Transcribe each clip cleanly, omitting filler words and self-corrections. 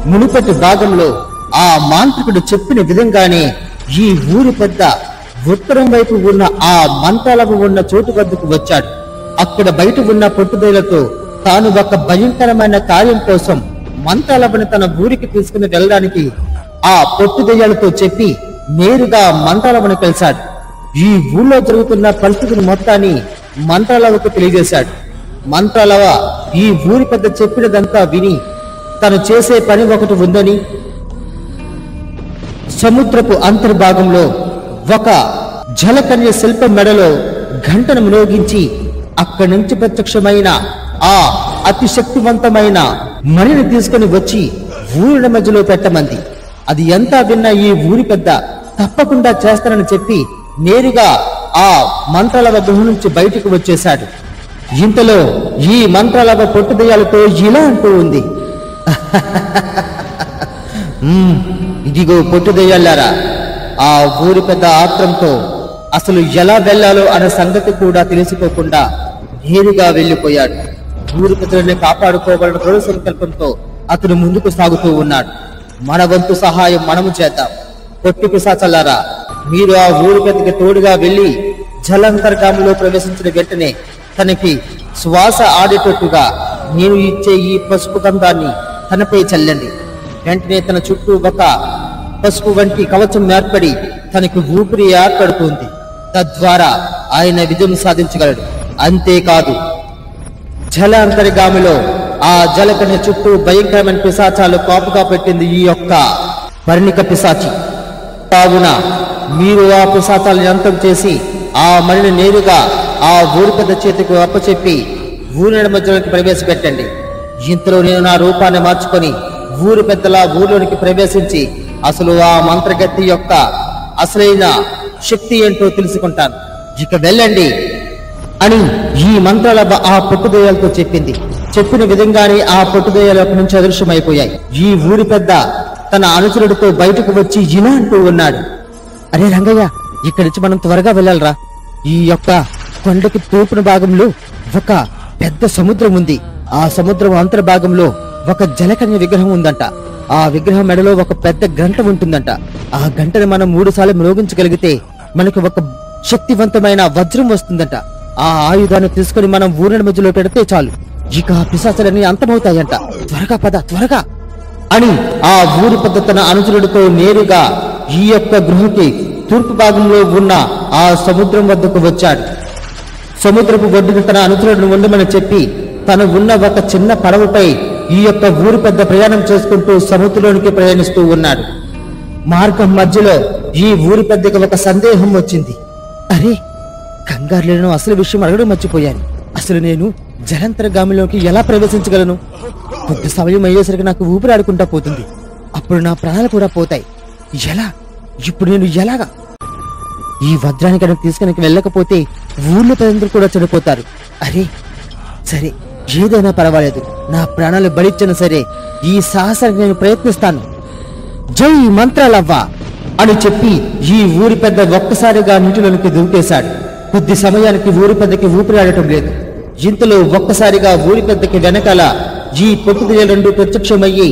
మునుపటి భాగంలో ఆ మాంత్రికుడు చెప్పిన విధంగానే ఈ ఊరి పెద్ద ఉత్తరం వైపు ఉన్న ఆ మంత్రాలకు ఉన్న చోటు వద్దకు వచ్చాడు. అక్కడ బయట ఉన్న పొట్టుదలతో తాను ఒక భయంకరమైన కార్యం కోసం మంత్రాలవని తన ఊరికి తీసుకుని వెళ్ళడానికి ఆ పొట్టుదయ్యాలతో చెప్పి నేరుగా మంత్రాలవని కలిశాడు. ఈ ఊళ్ళో జరుగుతున్న పరిస్థితిని మొత్తాన్ని మంత్రాలవకు తెలియజేశాడు. మంత్రాలవ ఈ ఊరి పెద్ద చెప్పినదంతా విని తను చేసే పని ఒకటి ఉందని, సముద్రపు అంతర్భాగంలో ఒక జలకన్య శిల్ప మెడలో ఘంటను మ్రోగించి అక్కడి నుంచి ప్రత్యక్షమైన ఆ అతి శక్తివంతమైన మణిని తీసుకుని వచ్చి ఊరి మధ్యలో పెట్టమంది. అది ఎంత విన్నా ఈ ఊరి పెద్ద తప్పకుండా చేస్తానని చెప్పి నేరుగా ఆ మంత్రాలవ గృహం నుంచి బయటకు వచ్చేశాడు. ఇంతలో ఈ మంత్రాలవ పొట్టుదయ్యాలతో ఇలా అంటూ ఉంది, ఇదిగో పొట్టుదయ్యాలారా, ఆ ఊరి పెద్ద ఆత్రంతో అసలు ఎలా వెళ్లాలో అనే సంగతి కూడా తెలుసుకోకుండా నేరుగా వెళ్లిపోయాడు. ఊరి పెద్దలని కాపాడుకోవాలన్న దృఢ సంకల్పంతో అతను ముందుకు సాగుతూ ఉన్నాడు. మన వంతు సహాయం మనము చేద్దాం. పొట్టి పిశాచాలారా, మీరు ఆ ఊరి పెద్దకి తోడుగా వెళ్లి జలాంతర్గాములో ప్రవేశించిన వెంటనే తనకి శ్వాస ఆడేటట్టుగా నేను ఇచ్చే ఈ పసుపు గంధాన్ని తనపై చల్లండి. వెంటనే తన చుట్టూ ఒక పసుపు వంటి కవచం ఏర్పడి తనకి ఊపిరి ఏర్పడుతుంది. తద్వారా ఆయన విజయం సాధించగలడు. అంతేకాదు, జలాంతర్గామిలో ఆ జలకన్య చుట్టూ భయంకరమైన పిశాచాలు కాపుగా పెట్టింది ఈ యొక్క వర్ణిక పిశాచి. కావున మీరు ఆ పిశాచాలను అంతం చేసి ఆ మణిని నేరుగా ఆ ఊరి పెద్ద చేతికి అప్పచెప్పి ఊరి మధ్యలోకి ప్రవేశపెట్టండి. ఇంతలో నేను నా రూపాన్ని మార్చుకొని ఊరి పెద్దలా ఊరిలోనికి ప్రవేశించి అసలు ఆ మంత్రగత్తి యొక్క అసలైన శక్తి ఏంటో తెలుసుకుంటాను. ఇక వెళ్ళండి అని ఈ మంత్రాల ఆ పొట్టుదయ్యాలతో చెప్పింది. చెప్పిన విధంగానే ఆ పొట్టుదయ్యాల నుంచి అదృశ్యమైపోయాయి. ఈ ఊరి పెద్ద తన అనుచరుడితో బయటకు వచ్చి ఇలా అంటూ ఉన్నాడు, అరే రంగయ్య, ఇక్కడి నుంచి మనం త్వరగా వెళ్ళాలరా. ఈ యొక్క కొండకి తూర్పున భాగంలో ఒక పెద్ద సముద్రం ఉంది. ఆ సముద్రం అంతర్భాగంలో ఒక జలకన్య విగ్రహం ఉందంట. ఆ విగ్రహం మెడలో ఒక పెద్ద గంట ఉంటుందంట. ఆ గంటను మనం 3 సార్లు మ్రోగించగలిగితే మనకు ఒక శక్తివంతమైన వజ్రం వస్తుందంట. ఆ ఆయుధాన్ని తీసుకుని మనం ఊరి మధ్యలో పెడితే చాలు, ఇక ఆ పిశాచాలన్నీ అంతమవుతాయంట. త్వరగా పద, త్వరగా అని ఆ ఊరి పెద్ద తన అనుచరుడితో నేరుగా ఈ యొక్క గృహకి తూర్పు భాగంలో ఉన్న ఆ సముద్రం వద్దకు వచ్చాడు. సముద్రపు ఒడ్డున తన అనుచరుడిని ఉండమని చెప్పి తను ఉన్న ఒక చిన్న పడవపై ఈ యొక్క ఊరి పెద్ద ప్రయాణం చేసుకుంటూ సముద్రంలోనికి ప్రయాణిస్తూ ఉన్నాడు. మార్గం మధ్యలో ఈ ఊరి పెద్దకి ఒక సందేహం వచ్చింది. అరే, కంగారులను అసలు విషయం అడగడం మర్చిపోయాను. అసలు నేను జలాంతర్గామిలోకి ఎలా ప్రవేశించగలను? కొద్ది సమయం అయ్యేసరికి నాకు ఊపిరి ఆడుకుంటా పోతుంది. అప్పుడు నా ప్రాణాలు కూడా పోతాయి. ఎలా? ఇప్పుడు నేను ఎలాగా? ఈ వజ్రాన్ని కనుక తీసుకుని వెళ్ళకపోతే ఊర్లో ప్రజలందరూ కూడా చనిపోతారు. అరే సరే, ఏదైనా పర్వాలేదు, నా ప్రాణాలు బలిచ్చను సరే, ఈ సాహసానికి నేను ప్రయత్నిస్తాను. జై మంత్రాలవ్వ అని చెప్పి ఈ ఊరి పెద్ద ఒక్కసారిగా నీటిలోనికి దూకేశాడు. కొద్ది సమయానికి ఊరి పెద్దకి ఊపిరి ఆడటం లేదు. ఇంతలో ఒక్కసారిగా ఊరి పెద్దకి వెనకాల ఈ పొట్టుదయ్య 2 ప్రత్యక్షమయ్యి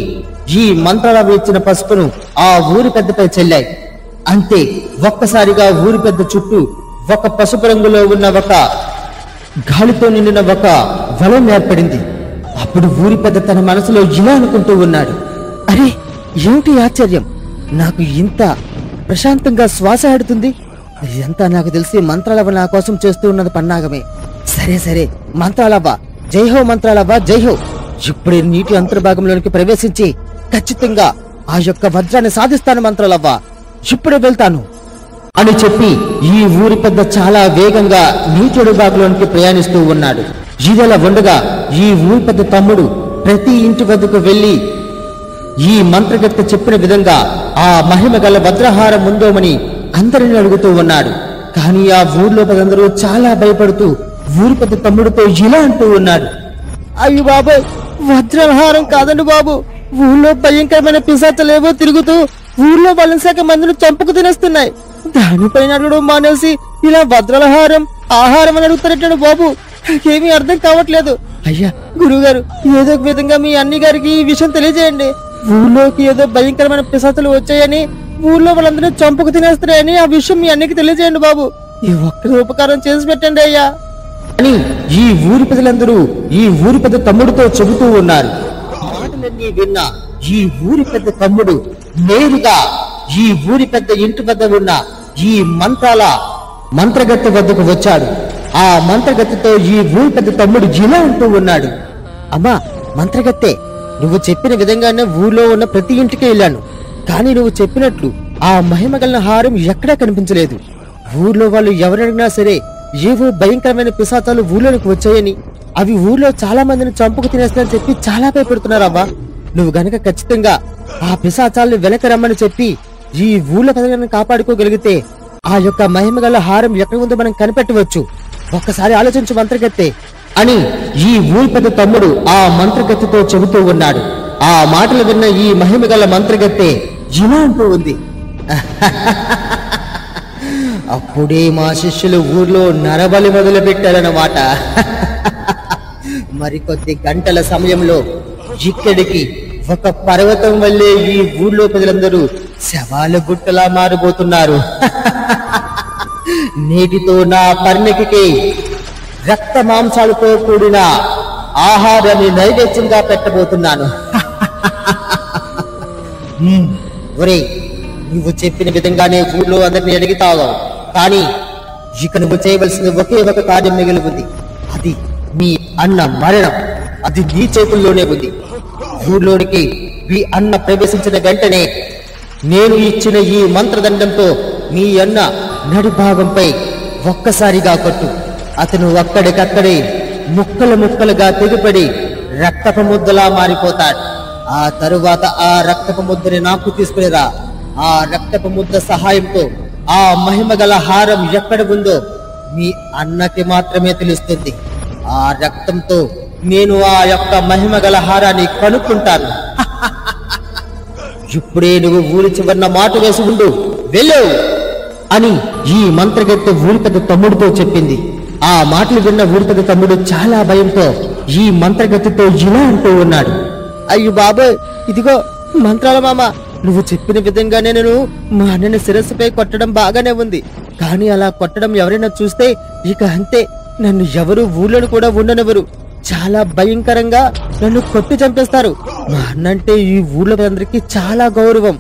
ఈ మంత్రాలవ్వ ఇచ్చిన పసుపును ఆ ఊరి పెద్దపై చెల్లాయి. అంతే, ఒక్కసారిగా ఊరి పెద్ద చుట్టూ ఒక పసుపు రంగులో ఉన్న ఒక గాలితో నిండిన ఒక వలం ఏర్పడింది. అప్పుడు ఊరి పెద్ద తన మనసులో ఇలా అనుకుంటూ ఉన్నాడు, అరే ఏమిటి ఆశ్చర్యం, నాకు ఇంత ప్రశాంతంగా శ్వాస ఆడుతుంది. ఇదంతా నాకు తెలిసి మంత్రాలవ్వ నా కోసం చేస్తూ ఉన్నది పన్నాగమే. సరే సరే, మంత్రాలవ్వ జైహో, మంత్రాలవ్వ జైహో. ఇప్పుడే నీటి అంతర్భాగంలోనికి ప్రవేశించి ఖచ్చితంగా ఆ యొక్క వజ్రాన్ని సాధిస్తాను మంత్రాలవ్వ, ఇప్పుడే వెళ్తాను అని చెప్పి ఈ ఊరి పెద్ద చాలా వేగంగా నీటి భాగంలోనికి ప్రయాణిస్తూ ఉన్నాడు. ఇదిలా ఉండగా ఈ ఊరి పెద్ద తమ్ముడు ప్రతి ఇంటి వద్దకు వెళ్లి ఈ మంత్రగత్త చెప్పిన విధంగా ఆ మహిమ గల వజ్రహారం ఉందోమని అందరిని అడుగుతూ ఉన్నాడు. కానీ ఆ ఊర్లో ప్రజలందరూ చాలా భయపడుతూ ఊరి పెద్ద తమ్ముడితో ఇలా అంటూ ఉన్నాడు, అయ్యో బాబోయ్, వజ్రహారం కాదండి బాబు, ఊళ్ళో భయంకరమైన పిశాచాలేవో తిరుగుతూ ఊర్లో బలంశాఖ మందులు చంపుకు తినేస్తున్నాయి. దానిపైన అడగడం మానేసి ఇలా వజ్రహారం ఆహారం అని అడుగుతారటండి బాబు, నాకేమీ అర్థం కావట్లేదు. అయ్యా గురువుగారు, ఏదో ఒక విధంగా మీ అన్ని గారికి ఈ విషయం తెలియజేయండి. ఊళ్ళోకి ఏదో భయంకరమైన పిశాచాలు వచ్చాయని, ఊళ్ళో వాళ్ళందరూ చంపుకు తినేస్తారని ఆ విషయం మీ అన్నికి తెలియజేయండి బాబు. ఈ ఒక్క ఉపకారం చేసి పెట్టండి అయ్యా అని ఈ ఊరి ప్రజలందరూ ఈ ఊరి పెద్ద తమ్ముడితో చెబుతూ ఉన్నారు. మాటలన్నీ విన్న ఈ ఊరి పెద్ద తమ్ముడు నేరుగా ఈ ఊరి పెద్ద ఇంటి వద్ద ఉన్న ఈ మంత్రగత్తె వద్దకు వచ్చాడు. ఆ మంత్రగత్తెతో ఈ ఊరి పెద్ద తమ్ముడు ఇలా అంటూ ఉన్నాడు. అమ్మా మంత్రగత్తె, నువ్వు చెప్పిన విధంగానే ఊర్లో ఉన్న ప్రతి ఇంటికి వెళ్ళాను. కానీ నువ్వు చెప్పినట్లు ఆ మహిమగల హారం ఎక్కడా కనిపించలేదు. ఊర్లో వాళ్ళు ఎవరడిగినా సరే ఏవో భయంకరమైన పిశాచాలు ఊర్లోనికి వచ్చాయని, అవి ఊర్లో చాలా మందిని చంపుకు తినేస్తాయని చెప్పి చాలా భయపడుతున్నారవ్వా. నువ్వు గనక ఖచ్చితంగా ఆ పిశాచాలను వెనక రమ్మని చెప్పి ఈ ఊళ్ళో ప్రజలను కాపాడుకోగలిగితే ఆ యొక్క మహిమగల హారం ఎక్కడ ఉందో మనం కనిపెట్టవచ్చు. ఒక్కసారి ఆలోచించు మంత్రగత్తె అని ఈ ఊరి పెద్ద తమ్ముడు ఆ మంత్రగత్తెతో చెబుతూ ఉన్నాడు. ఆ మాటలు విన్న ఈ మహిమగల మంత్రగత్తె ఇలా అంటూ ఉంది. అప్పుడే మా శిష్యులు ఊర్లో నరబలి మొదలు పెట్టారన్నమాట. మరికొద్ది గంటల సమయంలో ఇక్కడికి ఒక పర్వతం వల్లే ఈ ఊర్లో ప్రజలందరూ శవాల గుట్టలా మారిపోతున్నారు. నేటితో నా పర్ణికి రక్త మాంసాలతో కూడిన ఆహారాన్ని నైవేద్యంగా పెట్టబోతున్నాను. ఒరేయ్, నువ్వు చెప్పిన విధంగానే ఊళ్ళో అందరినీ అడిగితావు. కానీ ఇక నువ్వు చేయవలసిన ఒకే ఒక కార్యం మిగిలి ఉంది. అది మీ అన్న మరణం. అది నీ చేతుల్లోనే ఉంది. ఊర్లోనికి మీ అన్న ప్రవేశించిన వెంటనే నేను ఇచ్చిన ఈ మంత్రదండంతో మీ అన్న నడి భాగంపై ఒక్కసారిగా కొట్టు. అతను అక్కడికక్కడే ముక్కలుగా తెగిపడి రక్తపు ముద్దలా మారిపోతాడు. ఆ తరువాత ఆ రక్తపు ముద్దని నాకు తీసుకునిరా. ఆ రక్తపు ముద్ద సహాయంతో ఆ మహిమగల హారం ఎక్కడ ఉందో మీ అన్నకి మాత్రమే తెలుస్తుంది. ఆ రక్తంతో నేను ఆ యొక్క మహిమగల హారాన్ని కనుక్కుంటాను. ఇప్పుడే నువ్వు ఊరి చివరన మాట వేసి ఉండు, వెళ్ళు అని ఈ మంత్రగత్తె ఊరి పెద్ద తమ్ముడితో చెప్పింది. ఆ మాటలు విన్న ఊరి పెద్ద తమ్ముడు చాలా భయంతో ఈ మంత్రగత్తెతో ఇలా అంటూ ఉన్నాడు. అయ్యో బాబోయ్, ఇదిగో మంత్రాల మామ, నువ్వు చెప్పిన విధంగానే నేను మా అన్నని శిరస్సుపై కొట్టడం బాగానే ఉంది. కానీ అలా కొట్టడం ఎవరైనా చూస్తే ఇక అంతే, నన్ను ఎవరు ఊళ్ళోని కూడా ఉండనివ్వరు. చాలా భయంకరంగా నన్ను కొట్టి చంపేస్తారు. మా అన్నంటే ఈ ఊళ్ళో అందరికీ చాలా గౌరవం.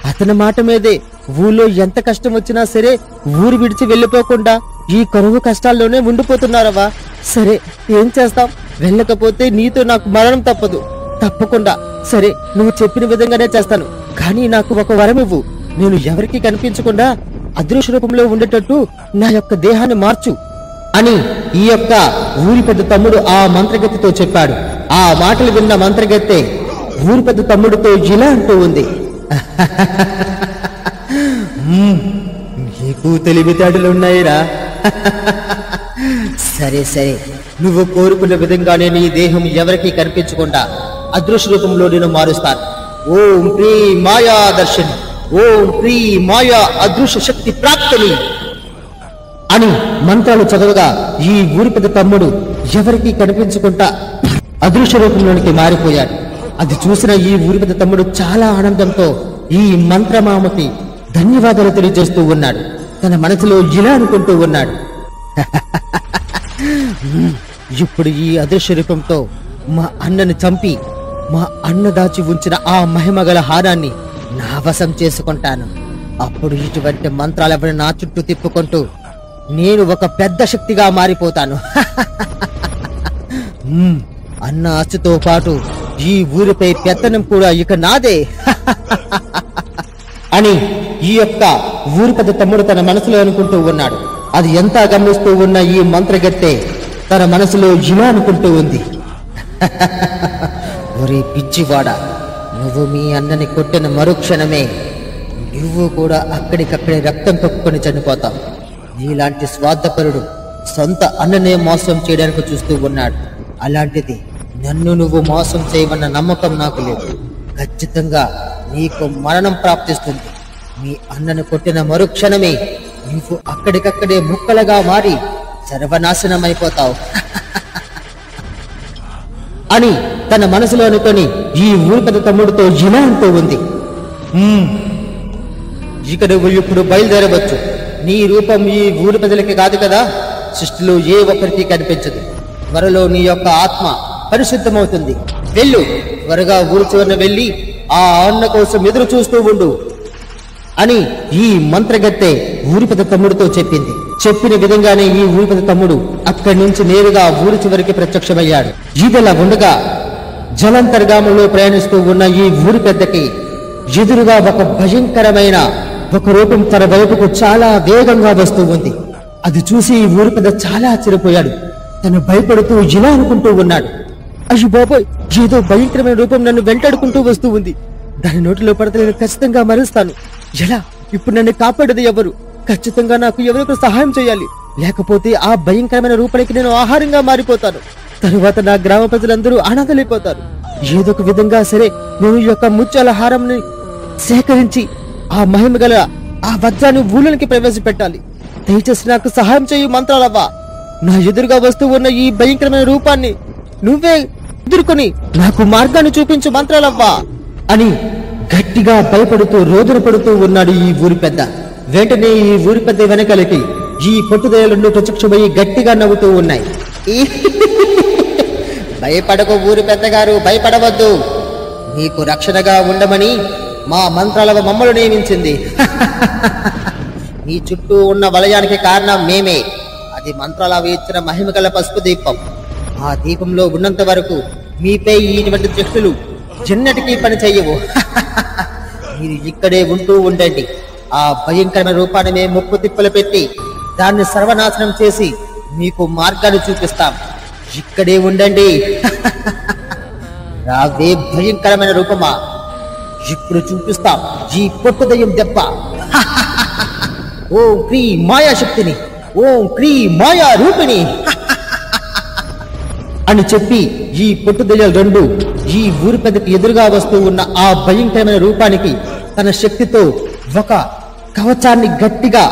అతని మాట మీదే ఊళ్ళో ఎంత కష్టం వచ్చినా సరే ఊరు విడిచి వెళ్ళిపోకుండా ఈ కరువు కష్టాల్లోనే ఉండిపోతున్నారవ్వా. సరే, ఏం చేస్తాం, వెళ్ళకపోతే నీతో నాకు మరణం తప్పదు. తప్పకుండా సరే, నువ్వు చెప్పిన విధంగానే చేస్తాను. కానీ నాకు ఒక వరం ఇవ్వు. నేను ఎవరికి కనిపించకుండా అదృశ్య రూపంలో ఉండేటట్టు నా యొక్క దేహాన్ని మార్చు అని ఈ యొక్క ఊరి పెద్ద తమ్ముడు ఆ మంత్రగత్తెతో చెప్పాడు. ఆ మాటలు విన్న మంత్రగత్తె ఊరి పెద్ద తమ్ముడితో ఇలా అంటూ ఉంది. నీకు తెలివితేటలు ఉన్నాయిరా. సరే సరే, నువ్వు కోరుకున్న విధంగానే నీ దేహం ఎవరికి కనిపించకుండా అదృశ్య రూపంలో నేను మారుస్తాను. ఓం ప్రీ మాయా దర్శన్, ఓం ప్రీ మాయా అదృశ్య శక్తి ప్రాప్తిని అని మంత్రాలు చదవగా ఈ ఊరి పెద్ద తమ్ముడు ఎవరికి కనిపించకుండా అదృశ్య రూపంలోనికి మారిపోయాడు. అది చూసిన ఈ ఊరి పెద్ద తమ్ముడు చాలా ఆనందంతో ఈ మంత్రమామకి ధన్యవాదాలు తెలియజేస్తూ ఉన్నాడు. తన మనసులో ఇలా అనుకుంటూ ఉన్నాడు. ఇప్పుడు ఈ అదృశ్య రూపంతో మా అన్నని చంపి మా అన్న దాచి ఉంచిన ఆ మహిమగల హారాన్ని నా వశం చేసుకుంటాను. అప్పుడు ఇటువంటి మంత్రాలెవరి నా చుట్టూ తిప్పుకుంటూ నేను ఒక పెద్ద శక్తిగా మారిపోతాను. అన్న ఆస్తితో పాటు ఈ ఊరిపై పెత్తనం కూడా ఇక నాదే అని ఈ యొక్క ఊరి పెద్ద తమ్ముడు తన మనసులో అనుకుంటూ ఉన్నాడు. అది ఎంత గమనిస్తూ ఉన్న ఈ మంత్రగత్తె తన మనసులో ఇలా అనుకుంటూ ఉంది. ఒరే పిచ్చివాడా, నువ్వు మీ అన్నని కొట్టిన మరుక్షణమే నువ్వు కూడా అక్కడికక్కడే రక్తం కక్కుకొని చనిపోతావు. నీలాంటి స్వార్థపరుడు సొంత అన్ననే మోసం చేయడానికి చూస్తూ ఉన్నాడు. అలాంటిది నన్ను నువ్వు మోసం చేయవన్న నమ్మకం నాకు లేదు. ఖచ్చితంగా నీకు మరణం ప్రాప్తిస్తుంది. మీ అన్నను కొట్టిన మరుక్షణమే నువ్వు అక్కడికక్కడే ముక్కలుగా మారి సర్వనాశనమైపోతావు అని తన మనసులో అనుకొని ఈ ఊరి పెద్ద తమ్ముడితో ఇలా అంటూ ఉంది. ఇక నువ్వు ఇప్పుడు బయలుదేరవచ్చు. నీ రూపం ఈ ఊరి ప్రజలకి కాదు కదా, సృష్టిలో ఏ ఒక్కరికి కనిపించదు. త్వరలో నీ యొక్క ఆత్మ పరిశుద్ధమవుతుంది. వెళ్ళు, త్వరగా ఊరి చివరన వెళ్ళి ఆ అన్న కోసం ఎదురు చూస్తూ ఉండు అని ఈ మంత్రగత్తె ఊరి పెద్ద తమ్ముడితో చెప్పింది. చెప్పిన విధంగానే ఈ ఊరి పెద్ద తమ్ముడు అక్కడి నుంచి నేరుగా ఊరి చివరికి ప్రత్యక్షమయ్యాడు. ఇదిలా ఉండగా జలంతర్గామంలో ప్రయాణిస్తూ ఉన్న ఈ ఊరి పెద్దకి ఎదురుగా ఒక భయంకరమైన ఒక రూపం తన వైపుకు చాలా వేగంగా వస్తూ ఉంది. అది చూసి ఈ ఊరి పెద్ద చాలా ఆశ్చర్యపోయాడు. తను భయపడుతూ ఇలా అనుకుంటూ ఉన్నాడు, అయ్యో బాబోయ్, ఏదో భయంకరమైన రూపం నన్ను వెంటాడుకుంటూ వస్తూ ఉంది. దాని నోటిలో పడితే నేను ఖచ్చితంగా మరుస్తాను. ఎలా? ఇప్పుడు నన్ను కాపాడేది ఎవరు? ఖచ్చితంగా నాకు ఎవరొకరు సహాయం చేయాలి, లేకపోతే ఆ భయంకరమైన రూపానికి నేను ఆహారంగా మారిపోతాను. తరువాత నా గ్రామ ప్రజలందరూ అనాథలైపోతారు. ఏదో ఒక విధంగా సరే నేను ఈ యొక్క ముత్యాల హారంని సేకరించి ఆ మహిమ గల ఆ వజ్రాన్ని ఊళ్ళకి ప్రవేశపెట్టాలి. దయచేసి నాకు సహాయం చేయు మంత్రాలవ్వా. నా ఎదురుగా వస్తూ ఉన్న ఈ భయంకరమైన రూపాన్ని నువ్వే ఎదుర్కొని నాకు మార్గాన్ని చూపించు మంత్రాలవ్వా అని గట్టిగా భయపడుతూ రోదన పడుతూ ఉన్నాడు ఈ ఊరి పెద్ద. వెంటనే ఈ ఊరి పెద్ద వెనకలకి ఈ పొట్టుదయలు ప్రత్యక్షమయ్యి గట్టిగా నవ్వుతూ ఉన్నాయి. భయపడకు ఊరి పెద్దగారు, భయపడవద్దు. నీకు రక్షణగా ఉండమని మా మంత్రాలవ మమ్మల్ని నియమించింది. నీ చుట్టూ ఉన్న వలయానికి కారణం మేమే. అది మంత్రాలవ ఇచ్చిన మహిమగల పసుపు దీపం. ఆ దీపంలో ఉన్నంత వరకు మీపై ఇటువంటి దృష్టులు జన్నటికీ పని చెయ్యవు. మీరు ఇక్కడే ఉంటూ ఉండండి. ఆ భయంకరమైన రూపాన్ని మేము ముప్పు తిప్పలు పెట్టి దాన్ని సర్వనాశనం చేసి మీకు మార్గాన్ని చూపిస్తాం. ఇక్కడే ఉండండి. రావే భయంకరమైన రూపమా, ఇప్పుడు చూపిస్తాం ఈ పొట్టుదయం దెబ్బ. ఓం క్రీ మాయాశక్తిని, ఓం క్రీ మాయా రూపిణి అని చెప్పి ఈ పొట్టుదయ్యాలు రెండు ఈ ఊరి పెద్దకి ఎదురుగా వస్తూ ఉన్న ఆ భయంకరమైన రూపానికి తన శక్తితో ఒక కవచాన్ని గట్టిగా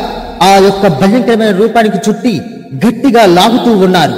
ఆ యొక్క భయంకరమైన రూపానికి చుట్టి గట్టిగా లాగుతూ ఉన్నారు.